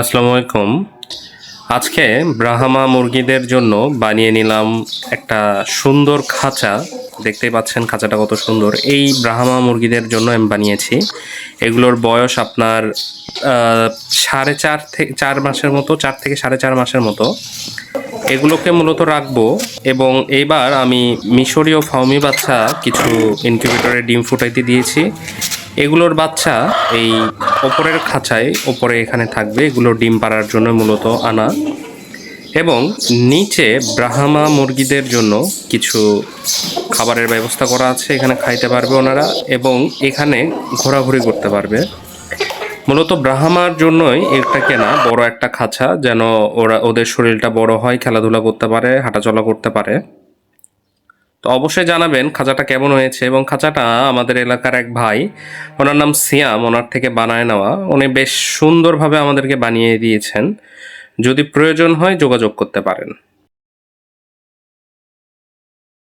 আসসালামু আলাইকুম। আজকে ব্রাহ্মা মুরগিদের জন্য বানিয়ে নিলাম একটা সুন্দর খাঁচা। দেখতেই পাচ্ছেন খাঁচাটা কত সুন্দর। এই ব্রাহ্মা মুরগিদের জন্য আমি বানিয়েছি। এগুলোর বয়স আপনার 4.5 থেকে 4 মাসের মতো, 4 থেকে 4.5 মাসের মতো। এগুলোকে মূলত রাখবো এবং এইবার আমি মিশরীয় ফাউমি বাচ্চা কিছু ইনকিউবেটরে ডিম ফুটাইতে দিয়েছি। এগুলোর বাচ্চা এই ওপরের খাঁচায় ওপরে এখানে থাকবে, এগুলো ডিম পাড়ার জন্য মূলত আনা। এবং নিচে ব্রাহ্মা মুরগিদের জন্য কিছু খাবারের ব্যবস্থা করা আছে, এখানে খাইতে পারবে ওনারা এবং এখানে ঘোরাঘুরি করতে পারবে। মূলত ব্রাহ্মার জন্যই এটা কেনা, বড় একটা খাঁচা, যেন ওদের শরীরটা বড় হয়, খেলাধুলা করতে পারে, হাঁটাচলা করতে পারে। তো অবশ্যই জানাবেন খাঁচাটা কেমন হয়েছে। এবং খাঁচাটা আমাদের এলাকার এক ভাই, ওনার নাম সিয়াম, ওনার থেকে বানায় নেওয়া। উনি বেশ সুন্দরভাবে আমাদেরকে বানিয়ে দিয়েছেন। যদি প্রয়োজন হয় যোগাযোগ করতে পারেন।